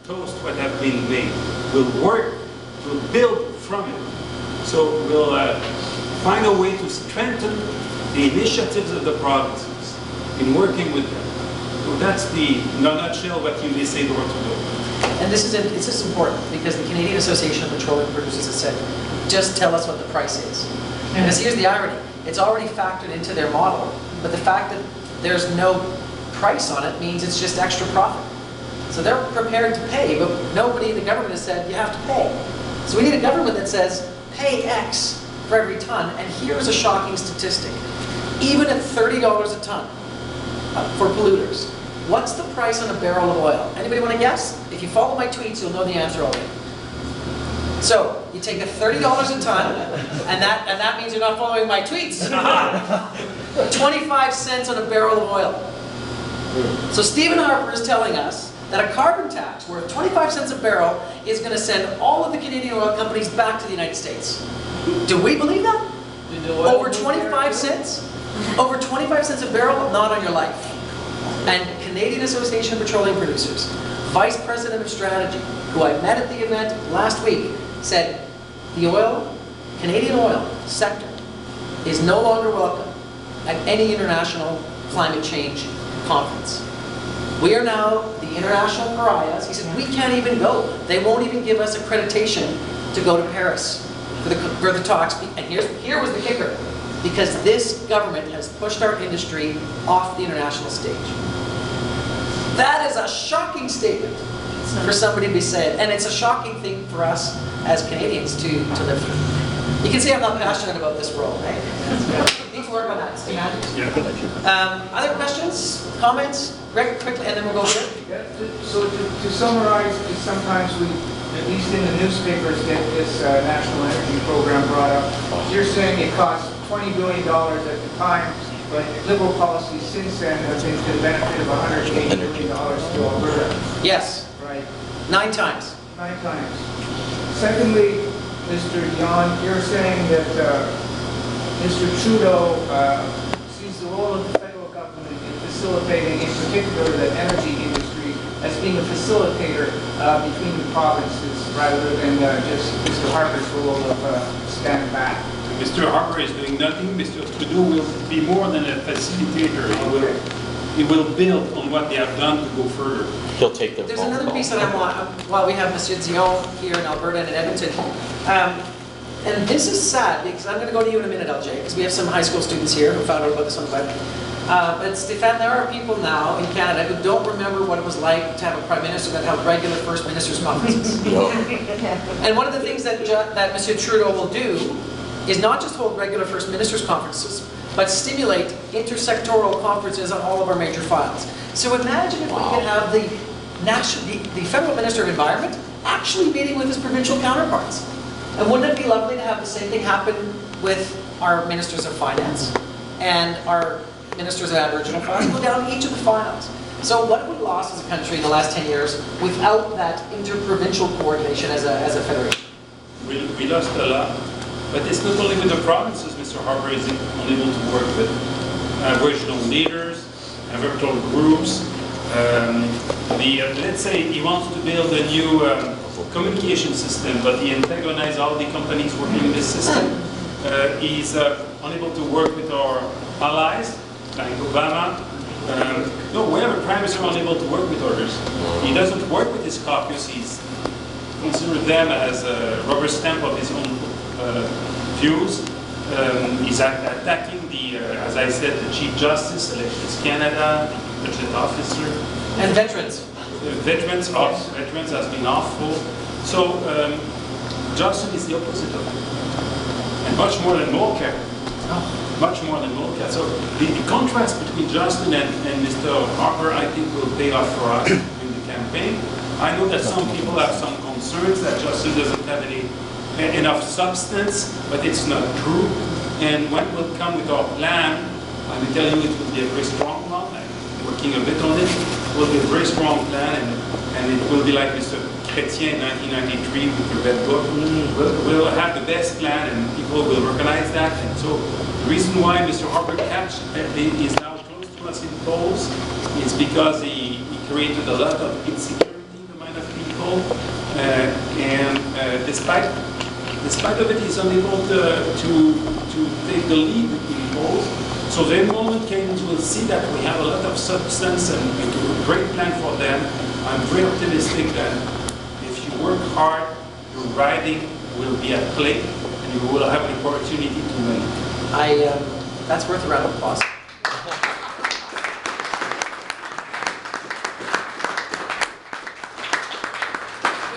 toast what have been made. We'll work, we'll build from it. So we'll find a way to strengthen the initiatives of the provinces in working with them. So that's the, in a nutshell, what you say door to door. And this is important because the Canadian Association of Petroleum Producers has said, just tell us what the price is. Because here's the irony, it's already factored into their model, but the fact that there's no price on it means it's just extra profit. So they're prepared to pay, but nobody in the government has said you have to pay. So we need a government that says, pay X for every ton, and here's a shocking statistic. Even at $30 a ton for polluters, what's the price on a barrel of oil? Anybody want to guess? If you follow my tweets, you'll know the answer already. So, you take a $30 a ton, and that means you're not following my tweets. 25 cents on a barrel of oil. So Stephen Harper is telling us that a carbon tax worth 25 cents a barrel is going to send all of the Canadian oil companies back to the United States. Do we believe that? Over 25 cents? Over 25 cents a barrel? Not on your life. And Canadian Association of Petroleum Producers, Vice President of Strategy, who I met at the event last week, said the oil, Canadian oil sector is no longer welcome at any international climate change conference. We are now the international pariahs. He said, we can't even go. They won't even give us accreditation to go to Paris for the talks. And here was the kicker. Because this government has pushed our industry off the international stage. That is a shocking statement for somebody to be said, and it's a shocking thing for us as Canadians to live through. You can see I'm not passionate about this role, right? Need to work on that. Other questions, comments? Greg, quickly, and then we'll go here. Yeah, so to summarize, sometimes we, at least in the newspapers, get this national energy program brought up. You're saying it costs $20 billion at the time, but Liberal policies since then have been to the benefit of $180 million to Alberta. Yes. Right. 9 times. 9 times. Secondly, Mr. Dion, you're saying that Mr. Trudeau sees the role of the federal government in facilitating, in particular, the energy industry as being a facilitator between the provinces rather than just Mr. Harper's role of standing back. Mr. Harper is doing nothing. Mr. Trudeau will be more than a facilitator. He will build on what they have done to go further. He'll take their There's phone another call. piece that I want, while we have Monsieur Dion here in Alberta and in Edmonton. And this is sad, because I'm going to go to you in a minute, LJ, because we have some high school students here who found out about this on the web. But Stephane, there are people now in Canada who don't remember what it was like to have a Prime Minister that held regular First Minister's conferences. And one of the things that Monsieur Trudeau will do is not just hold regular First Minister's conferences, but stimulate intersectoral conferences on all of our major files. So imagine if we could have the Federal Minister of Environment actually meeting with his provincial counterparts. And wouldn't it be lovely to have the same thing happen with our Ministers of Finance and our Ministers of Aboriginal Files? Go down each of the files. So what have we lost as a country in the last 10 years without that interprovincial coordination as a federation? We lost a lot. But it's not only with the provinces. Mr. Harper is unable to work with Aboriginal leaders, Aboriginal groups. Let's say he wants to build a new communication system, but he antagonizes all the companies working in this system. He's unable to work with our allies, like Obama. No, we have a prime minister unable to work with others. He doesn't work with his caucus. He's considered them as a rubber stamp of his own views. He's attacking as I said, the Chief Justice, Elections Canada, the budget officer. And veterans. Veterans has been awful. So Johnson is the opposite of it. And much more than Mulcair. Much more than Mulcair. So the contrast between Johnson and Mr. Harper, I think, will pay off for us in the campaign. I know that some people have some concerns that Johnson doesn't have enough substance, but it's not true. And when we'll come with our plan, I will tell you it will be a very strong one. I'm working a bit on it. It will be a very strong plan, and it will be like Mr. Chrétien in 1993 with the Red Book. We'll have the best plan, and people will recognize that. And so the reason why Mr. Harper is now close to us in polls is because he created a lot of insecurity in the mind of people. despite of it, he's unable to take the lead in both. So the moment Canadians will see that we have a lot of substance and we do a great plan for them, I'm very optimistic that if you work hard, your riding will be at play and you will have an opportunity to win. That's worth a round of applause.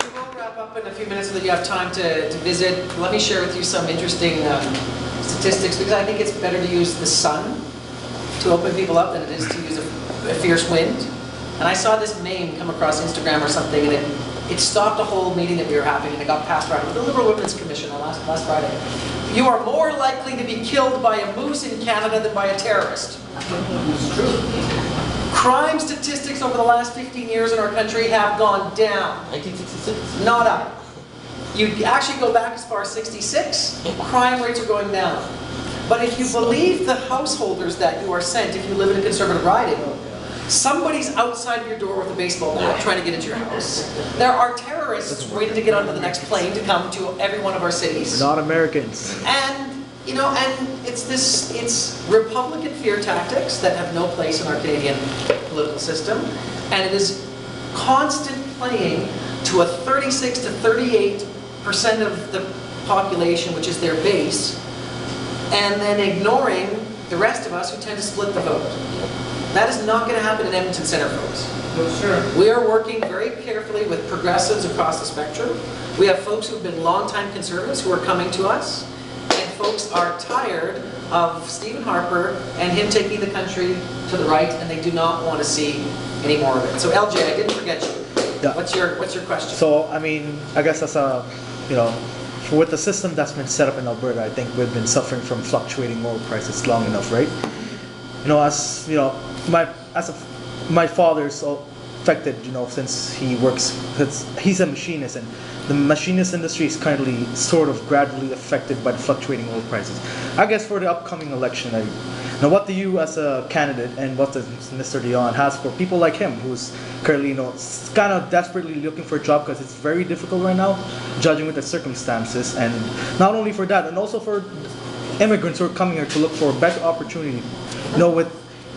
We will wrap up in a few minutes so that you have time to visit. Let me share with you some interesting statistics, because I think it's better to use the sun to open people up than it is to use a fierce wind. And I saw this meme come across Instagram or something, and it stopped a whole meeting that we were having, and it got passed around with the Liberal Women's Commission on last Friday. You are more likely to be killed by a moose in Canada than by a terrorist. It's true. Crime statistics over the last 15 years in our country have gone down. 1966. Not up. You actually go back as far as 66, crime rates are going down. But if you believe the householders that you are sent, if you live in a conservative riding, somebody's outside of your door with a baseball bat trying to get into your house. There are terrorists waiting to get onto the next plane to come to every one of our cities. We're not Americans. And, you know, and it's Republican fear tactics that have no place in our Canadian political system. And it is constant playing to a 36 to 38% of the population, which is their base, and then ignoring the rest of us who tend to split the vote. That is not going to happen in Edmonton Centre, folks. No, sure. We are working very carefully with progressives across the spectrum. We have folks who've been longtime conservatives who are coming to us, and folks are tired of Stephen Harper and him taking the country to the right, and they do not want to see any more of it. So LJ, I didn't forget you. Yeah. What's your question? So, I mean, I guess that's with the system that's been set up in Alberta, I think we've been suffering from fluctuating oil prices long enough, right? My father's affected, since he's a machinist, and the machinist industry is currently sort of gradually affected by the fluctuating oil prices. I guess for the upcoming election, now what do you as a candidate and what does Mr. Dion has for people like him who's currently, kind of desperately looking for a job because it's very difficult right now, judging with the circumstances, and not only for that, and also for immigrants who are coming here to look for a better opportunity,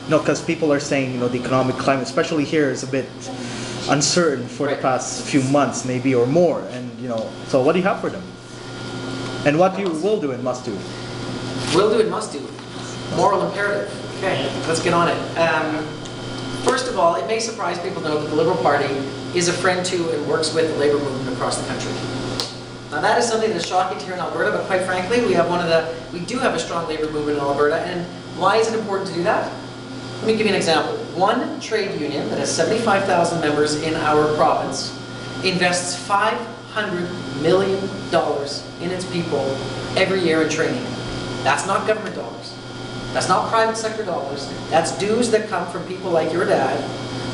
because people are saying, the economic climate, especially here, is a bit uncertain for the past few months, maybe, or more. And, so what do you have for them? And what you will do and must do? Will do and must do. Moral imperative. Okay, let's get on it. First of all, it may surprise people to know that the Liberal Party is a friend to and works with the labour movement across the country. Now that is something that is shocking to hear in Alberta, but quite frankly, we do have a strong labour movement in Alberta, and why is it important to do that? Let me give you an example. One trade union that has 75,000 members in our province invests $500 million in its people every year in training. That's not government dollars. That's not private sector dollars. That's dues that come from people like your dad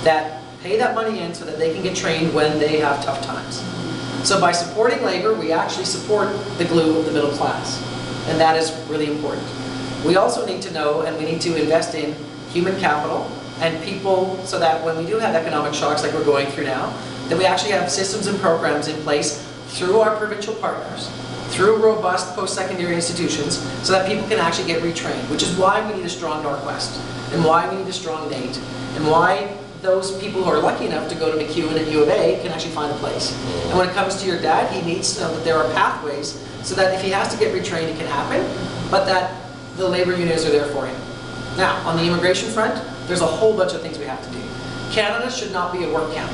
that pay that money in so that they can get trained when they have tough times. So by supporting labor, we actually support the glue of the middle class. And that is really important. We also need to know, and we need to invest in human capital and people so that when we do have economic shocks like we're going through now, that we actually have systems and programs in place through our provincial partners, through robust post-secondary institutions, so that people can actually get retrained, which is why we need a strong Northwest, and why we need a strong NAIT, and why those people who are lucky enough to go to McEwen and U of A can actually find a place. And when it comes to your dad, he needs to know that there are pathways so that if he has to get retrained, it can happen, but that the labor unions are there for him. Now, on the immigration front, there's a whole bunch of things we have to do. Canada should not be a work camp.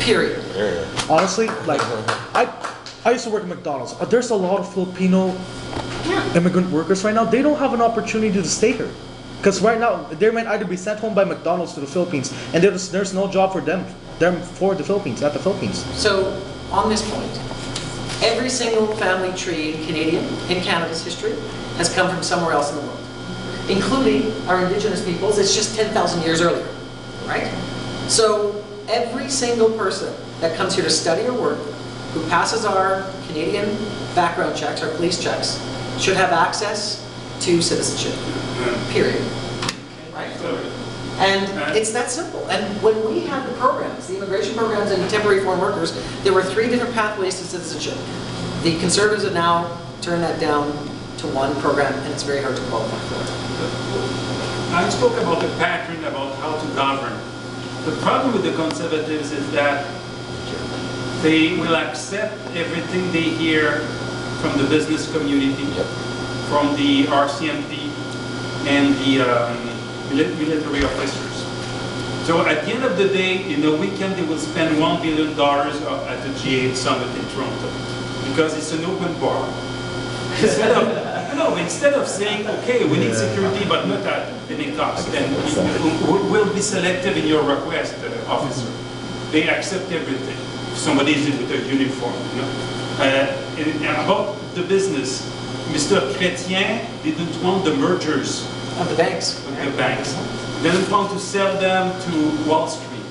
Period. Honestly, I used to work at McDonald's. There's a lot of Filipino immigrant workers right now. They don't have an opportunity to stay here. Because right now, they might either be sent home by McDonald's to the Philippines, and there's no job for them for the Philippines, at the Philippines. So, on this point, every single family tree in Canada's history has come from somewhere else in the world, including our Indigenous peoples. It's just 10,000 years earlier, right? So every single person that comes here to study or work, who passes our Canadian background checks, our police checks, should have access to citizenship, period. Right? And it's that simple. And when we had the programs, the immigration programs and temporary foreign workers, there were 3 different pathways to citizenship. The Conservatives have now turned that down to one program, and it's very hard to qualify for it. I spoke about the pattern, about how to govern. The problem with the Conservatives is that they will accept everything they hear from the business community, from the RCMP, and the military officers. So at the end of the day, in a weekend, they will spend $1 billion at the G8 summit in Toronto because it's an open bar. Instead of saying, okay, we need security, but not at any cost, then we'll be selective in your request, officer. They accept everything. If somebody is with a uniform, you know. About the business, Mr. Chrétien didn't want the mergers of the banks. Didn't want to sell them to Wall Street.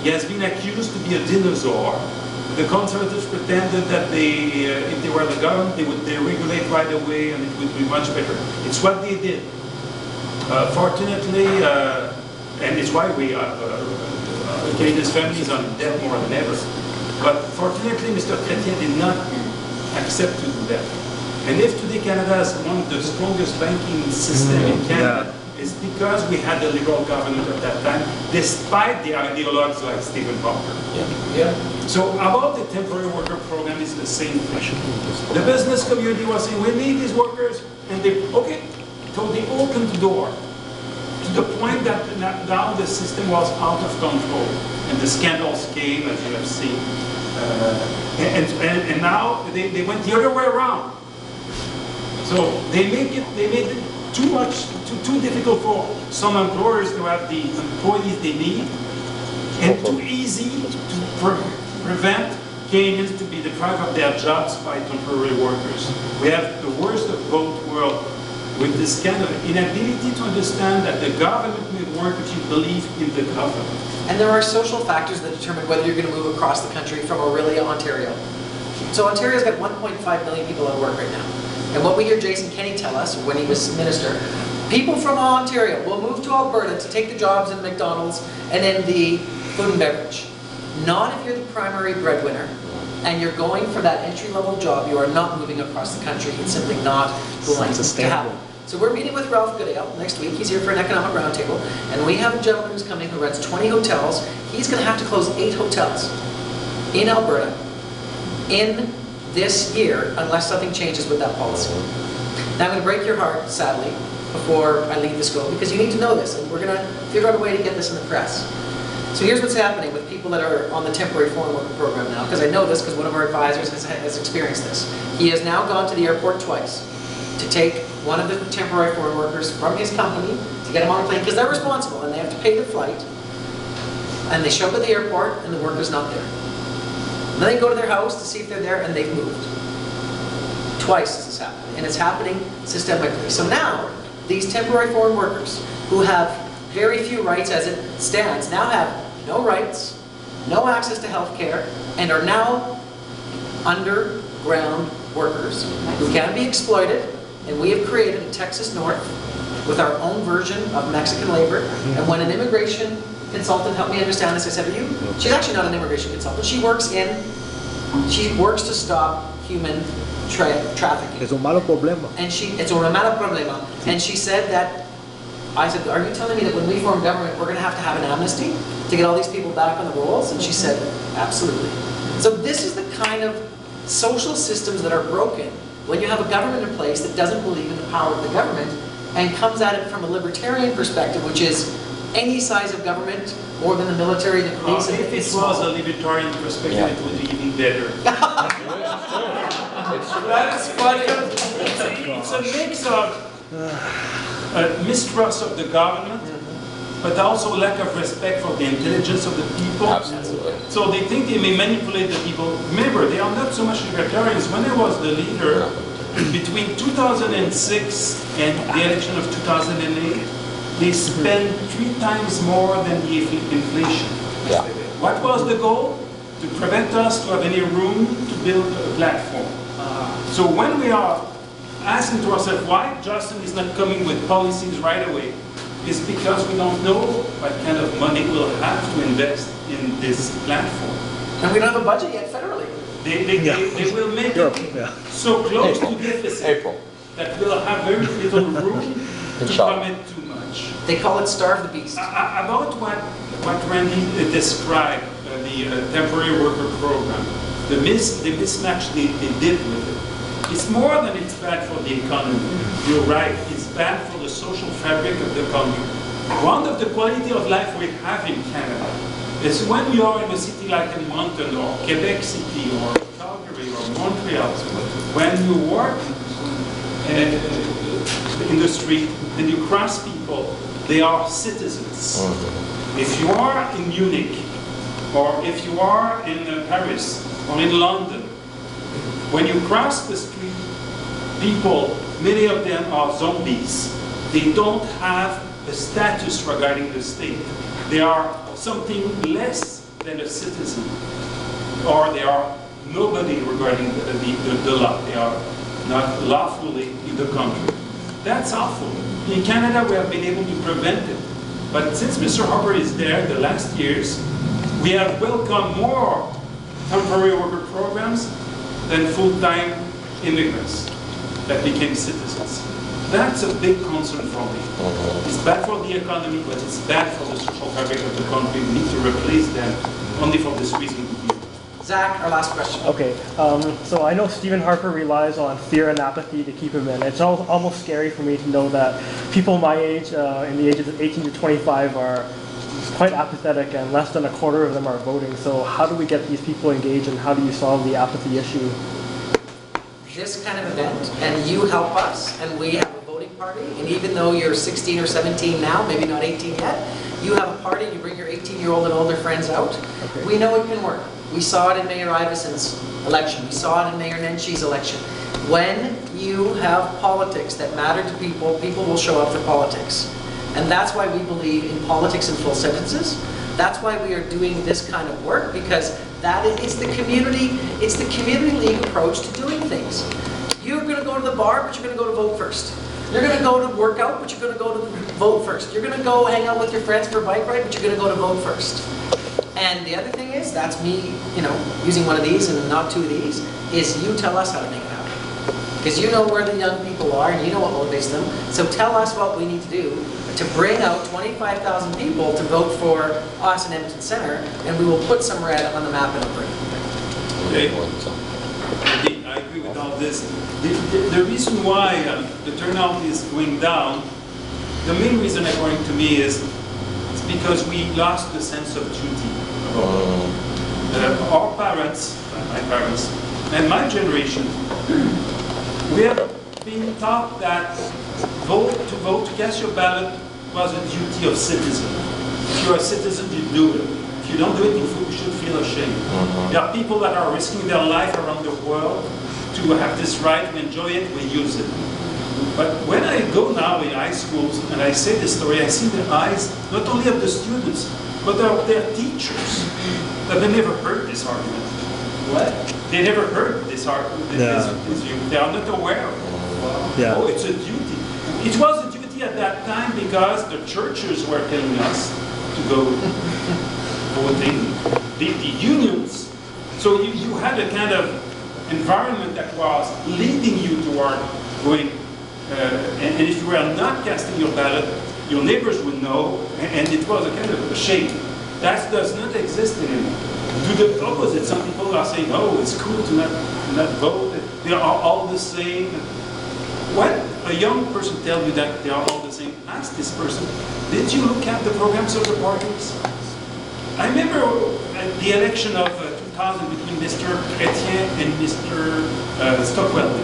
He has been accused to be a dinosaur. The Conservatives pretended that if they were the government, they would regulate right away and it would be much better. It's what they did. Fortunately, and it's why Canadians' families are in debt more than ever. But fortunately, Mr. Chrétien did not accept to do that. And if today Canada is one of the strongest banking systems in Canada, it's because we had the Liberal government at that time, despite the ideologues like Stephen Harper. So about the temporary worker program is the same thing. The business community was saying, we need these workers, and they, okay, so they opened the door to the point that now the system was out of control, and the scandals came, as you have seen. And now they went the other way around. So they made it too difficult for some employers to have the employees they need, and too easy to prevent Canadians to be deprived of their jobs by temporary workers. We have the worst of both worlds with this kind of inability to understand that the government will work if you believe in the government. And there are social factors that determine whether you're going to move across the country from Orillia, Ontario. So Ontario's got 1.5 million people at work right now. And what we hear Jason Kenney tell us when he was minister, people from Ontario will move to Alberta to take the jobs in McDonald's and in the food and beverage. Not if you're the primary breadwinner and you're going for that entry-level job. You are not moving across the country. It's simply not going to happen. So we're meeting with Ralph Goodale next week. He's here for an economic roundtable. And we have a gentleman who's coming who runs 20 hotels. He's going to have to close 8 hotels in Alberta in this year unless something changes with that policy. Now I'm going to break your heart, sadly, before I leave the scope, because you need to know this, and we're going to figure out a way to get this in the press. So here's what's happening with people that are on the temporary foreign worker program now, because I know this because one of our advisors has experienced this. He has now gone to the airport twice to take one of the temporary foreign workers from his company to get him on a plane, because they're responsible and they have to pay the flight. And they show up at the airport and the worker's not there. And then they go to their house to see if they're there, and they've moved. Twice this has happened, and it's happening systemically. So now, these temporary foreign workers who have very few rights as it stands, now have no rights, no access to health care, and are now underground workers who can be exploited. And we have created in Texas North with our own version of Mexican labor. And when an immigration consultant helped me understand this, I said, she's actually not an immigration consultant. She works to stop human trafficking. Es un malo problema. And it's un malo problema. And she said that, I said, are you telling me that when we form government, we're going to have an amnesty to get all these people back on the rolls? And she said, absolutely. So this is the kind of social systems that are broken when you have a government in place that doesn't believe in the power of the government and comes at it from a libertarian perspective, which is any size of government, more than the military, the police. If it was a libertarian perspective, it would be even better. That is funny. It's a mix of mistrust of the government, but also lack of respect for the intelligence of the people. Absolutely. So they think they may manipulate the people. Remember, they are not so much libertarians. When I was the leader, between 2006 and the election of 2008, they spent 3 times more than the inflation. Yeah. What was the goal? To prevent us to have any room to build a platform. So when we are asking to ourselves why Justin is not coming with policies right away, is because we don't know what kind of money we'll have to invest in this platform. And we don't have a budget yet federally. They will make Europe, it yeah. so close to deficit April. that we'll have very little room to Inshallah. commit too much. They call it starve the beast. About what Randy described, the temporary worker program, the mismatch they did with it. It's more than it's bad for the economy. You're right, it's bad for the social fabric of the country. One of the quality of life we have in Canada is when you are in a city like Edmonton or Quebec City or Calgary or Montreal, when you work in the street and you cross people, they are citizens. If you are in Munich or if you are in Paris or in London, when you cross the street, people, many of them are zombies. They don't have a status regarding the state. They are something less than a citizen, or they are nobody regarding the law. They are not lawfully in the country. That's awful. In Canada, we have been able to prevent it. But since Mr. Harper is there the last years, we have welcomed more temporary worker programs than full-time immigrants that became citizens. That's a big concern for me. It's bad for the economy, but it's bad for the social fabric of the country. We need to replace them only for this reason. Zach, our last question. Okay, so I know Stephen Harper relies on fear and apathy to keep him in. It's almost scary for me to know that people my age, in the ages of 18 to 25, are quite apathetic and less than a quarter of them are voting. So how do we get these people engaged and how do you solve the apathy issue? This kind of event, and you help us, and we have a voting party, and even though you're 16 or 17 now, maybe not 18 yet, you have a party, you bring your 18-year-old and older friends out. Okay. We know it can work. We saw it in Mayor Iveson's election. We saw it in Mayor Nenchi's election. When you have politics that matter to people, people will show up for politics. And that's why we believe in politics in full sentences. That's why we are doing this kind of work, because it's the community league approach to doing things. You're going to go to the bar, but you're going to go to vote first. You're going to go to work out, but you're going to go to vote first. You're going to go hang out with your friends for a bike ride, but you're going to go to vote first. And the other thing is, that's me, using one of these and not two of these, is you tell us how to make it happen. Because you know where the young people are and you know what motivates them. So tell us what we need to do to bring out 25,000 people to vote for us in Edmonton Centre, and we will put some red on the map in Alberta. Okay. I agree with all this. The reason why the turnout is going down, the main reason according to me is it's because we lost the sense of duty. Our parents, my parents, and my generation, we have been taught that to cast your ballot was a duty of citizen. If you're a citizen, you do it. If you don't do it, you should feel ashamed. There are people that are risking their life around the world to have this right, we enjoy it, we use it. But when I go now in high schools and I say this story, I see the eyes not only of the students, but of their teachers, that they never heard this argument. What? They never heard this argument. They are not aware of it. Yeah. Oh, it's a duty. It was a duty at that time because the churches were telling us to go voting, the unions. So you had a kind of environment that was leading you toward going, and if you were not casting your ballot, your neighbors would know, and it was a kind of a shame. That does not exist anymore. To the opposite, some people are saying, oh, it's cool to not vote, they are all the same. When a young person tells you that they are all the same, ask this person, did you look at the programs of the parties? I remember at the election of 2000 between Mr. Chrétien and Mr. Stockwell.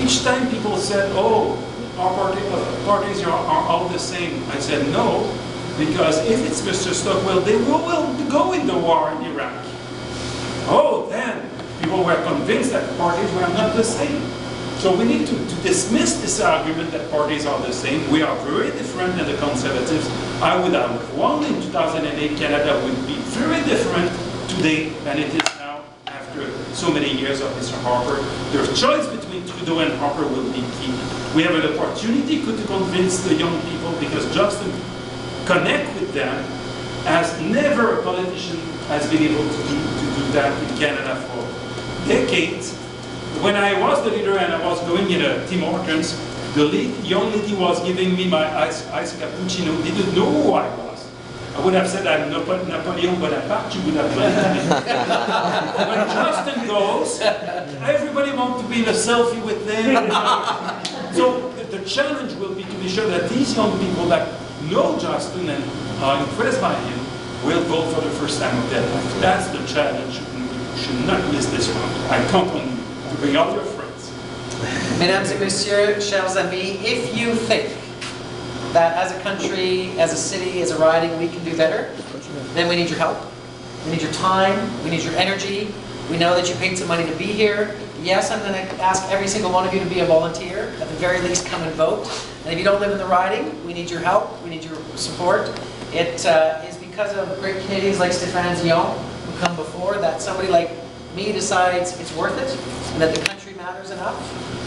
Each time people said, oh, our parties are all the same. I said, no, because if it's Mr. Stockwell, they will go in the war in Iraq. Oh, then people were convinced that parties were not the same. So we need to dismiss this argument that parties are the same. We are very different than the Conservatives. I would have won in 2008. Canada would be very different today than it is now after so many years of Mr. Harper. The choice between Trudeau and Harper will be key. We have an opportunity to convince the young people because Justin connect with them as never a politician has been able to do that in Canada for decades. When I was the leader and I was going in a Tim Hortons, the young lady was giving me my ice cappuccino, didn't know who I was. I would have said I'm Napoleon Bonaparte, she would have believed me. When Justin goes, everybody wants to be in a selfie with them. So the challenge will be to be sure that these young people that know Justin and are impressed by him will vote for the first time of their life. That's the challenge. You should not miss this one. I count on you to bring all your friends. Mesdames et messieurs, chers amis, if you think that as a country, as a city, as a riding, we can do better, then we need your help. We need your time. We need your energy. We know that you paid some money to be here. Yes, I'm going to ask every single one of you to be a volunteer. At the very least, come and vote. And if you don't live in the riding, we need your help. We need your support. It is because of great Canadians like Stephane Dion who come before that somebody like me decides it's worth it and that the country matters enough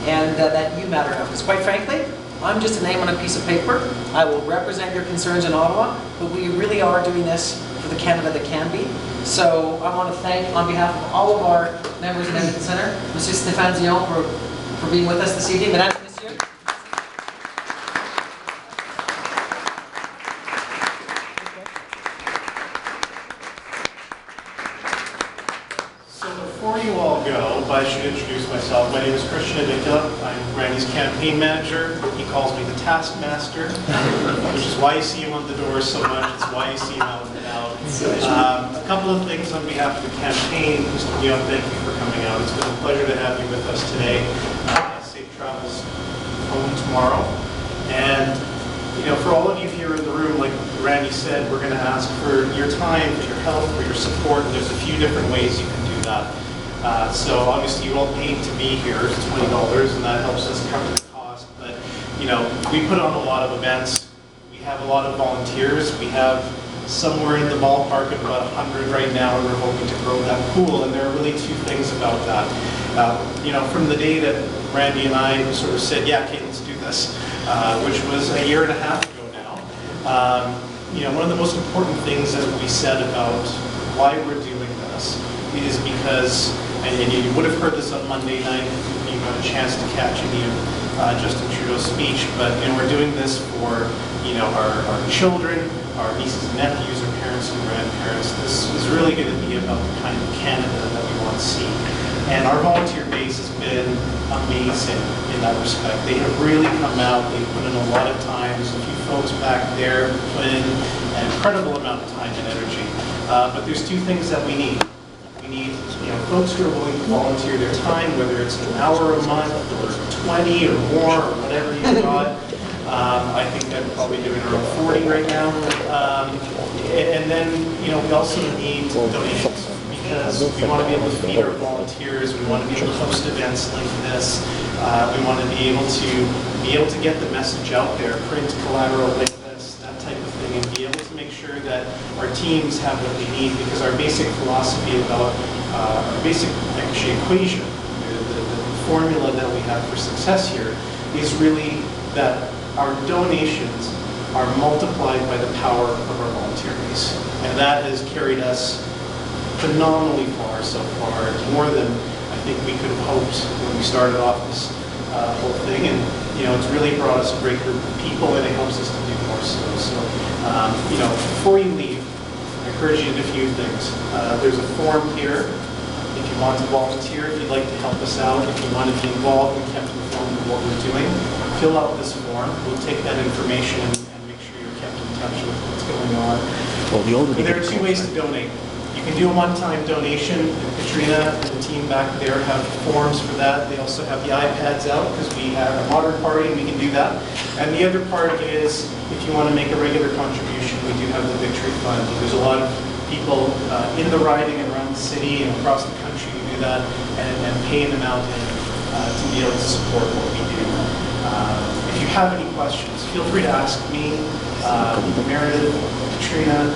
and that you matter enough. Because quite frankly, I'm just a name on a piece of paper. I will represent your concerns in Ottawa, but we really are doing this for the Canada that can be. So I want to thank, on behalf of all of our members of Edmonton Centre, Monsieur Stephane Dion for being with us this evening. Mesdames et messieurs. So before you all go, I should introduce myself. My name is Christian Adicula. I'm Randy's campaign manager. He calls me the taskmaster, which is why you see him on the doors so much. It's why you see him out and about. A couple of things on behalf of the campaign. Mr. Dion, thank you for coming out. It's been a pleasure to have you with us today. Safe travels home tomorrow. And for all of you here in the room, like Randy said, we're going to ask for your time, for your help, for your support. There's a few different ways you can do that. So obviously you all paid to be here, it's $20, and that helps us cover the cost. But we put on a lot of events. We have a lot of volunteers. We have somewhere in the ballpark of about 100 right now, and we're hoping to grow that pool. And there are really two things about that. From the day that Randy and I sort of said, yeah, okay, let's do this, which was a year and a half ago now. One of the most important things that we said about why we're doing this is because, and you would have heard this on Monday night if you got a chance to catch any of Justin Trudeau's speech, but we're doing this for our children, our nieces and nephews, our parents and grandparents. This is really going to be about the kind of Canada that we want to see. And our volunteer base has been amazing in that respect. They have really come out, they've put in a lot of time. There's a few folks back there who put in an incredible amount of time and energy. But there's two things that we need. We need folks who are willing to volunteer their time, whether it's an hour a month or 20 or more or whatever you've got. I think I'm probably doing around 40 right now. And then, we also need donations because we want to be able to feed our volunteers. We want to be able to host events like this. We want to be able to get the message out there, print collateral like this, that type of thing, and be able to make sure that our teams have what they need, because our basic philosophy about our basic equation, the formula that we have for success here is really that our donations are multiplied by the power of our volunteer base. And that has carried us phenomenally far so far, more than I think we could have hoped when we started off this whole thing. And it's really brought us a great group of people, and it helps us to do more so. Before you leave, I encourage you to do a few things. There's a form here if you want to volunteer, if you'd like to help us out, if you want to be involved and kept informed of what we're doing. Fill out this form. We'll take that information and make sure you're kept in touch with what's going on. There are two ways to donate. You can do a one-time donation, and Katrina and the team back there have forms for that. They also have the iPads out because we have a modern party and we can do that. And the other part is, if you want to make a regular contribution, we do have the Victory Fund. There's a lot of people in the riding and around the city and across the country who do that and pay an amount in to be able to support what we do. If you have any questions, feel free to ask me, Meredith, Katrina,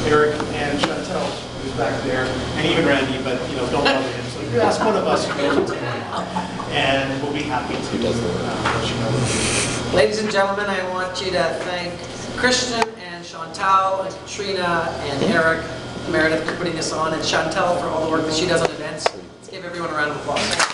Eric, and Chantel, who's back there, and even Randy, but you know, don't bother him. So you ask one of us who knows what's going on, and we'll be happy to let you know. Ladies and gentlemen, I want you to thank Christian and Chantal and Katrina and Eric Meredith for putting this on, and Chantal for all the work that she does on events. Let's give everyone a round of applause.